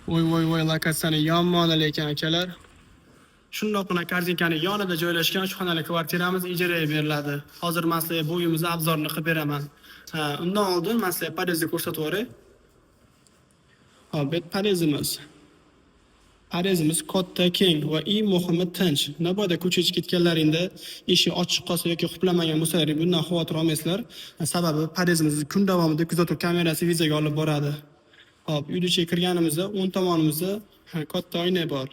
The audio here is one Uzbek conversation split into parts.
Voy, lokatsiyani yomon ekan akalar. Shundoqqina kartinkaning yonida joylashgan uch xonali kvartiramiz ijaraga beriladi. Hozir men sizlarga bu uyimizni obzorini qilib beraman. Undan oldin men sizlarga podyezdni ko'rsatib o'ray. Hop, bu podyezimiz. Podyezimiz katta, keng va eng muhimi tinch. Navoda ko'chaga ketganlaringda eshik ochiq qolsa yoki xuplamagan bo'lsalaring, bundan xavotir olmaysizlar. Sababi podyezimizni kun davomida kuzatuv kamerasi videoga olib boradi. Hop, uyga ichiga kirganimizda o'ng tomonimizda katta oyna bor.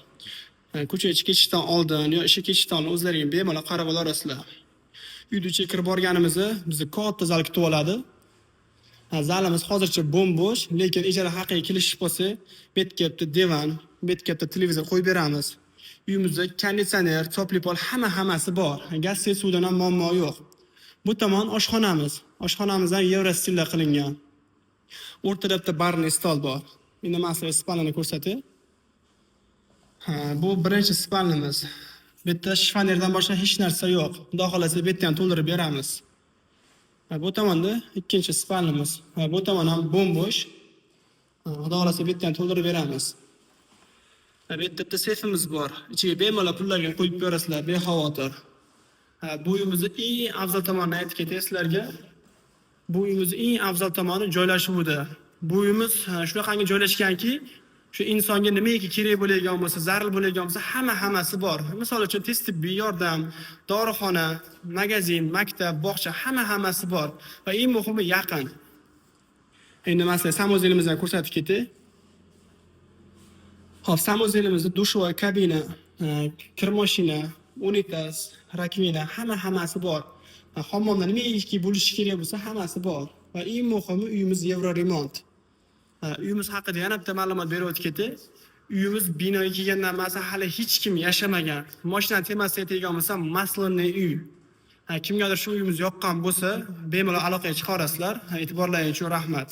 Ko'chaga ketishdan oldin yo ishga ketishdan o'zlaringiz bemalol qarab olasizlar. Uyga ichiga kirib borganimizda bizni katta zal kutib oladi. Zalimiz hozircha bo'm-bo'sh, lekin ijara haqiga kelishish bo'lsa, betga divan, betga televizor qo'yib beramiz. Uyimizda konditsioner, chopli pol hammasi bor. Gaz suvdan ham muammo yo'q. Bu tomon oshxonamiz. Oshxonamizdan yevro stilda qilingan. O'rtada bitta barniy stol bor. Endi men sizlarga spalni ko'rsatay. Bu birinchi spalnimiz. Bitta shifonerdan boshqa hech narsa yo'q. Xudo xolasa bu yerdan to'ldirib beramiz. Bu tomonda ikkinchi spalnimiz. Bu tomon ham bo'm-bo'sh. Xudo xolasa bu yerdan to'ldirib beramiz. Bu yerda bitta seyfimiz bor. Ichiga bemalol pullarga qo'yib berasizlar, bexavotir. Bu uyimizning eng afzal tomonini aytib ketay sizlarga. Bu uyimizning eng afzal tomoni joylashuvida. Bu uyimiz shunaqangi joylashganki, shu insonga nimaiki kerak bo'ladigan bo'lsa, zarur bo'ladigan bo'lsa, hammasi bor. Misol uchun tez tibbiy yordam, dorixona, magazin, maktab, bog'cha hammasi bor va eng muhimi yaqin. Endi masalan, samozelimizdan ko'rsatib ketay. Hop, samozelimizda dushvoy, kabina, kir mashina, unitaz, rakvina hammasi bor. Hammomda nimaiki bo'lishi kerak bo'lsa, hammasi bor. Va eng muhimi uyimiz yevro remont. Uyimiz haqida yana bitta ma'lumot berib o'tib ketay. Uyimiz binoga kelgandan masa hali hech kim yashamagan. Mashina temasiga teggan bo'lsa, maslonli uy. Kimgadir shu uyimiz yoqqan bo'lsa, bemalol aloqaga chiqarasizlar. E'tiborlaringiz uchun rahmat.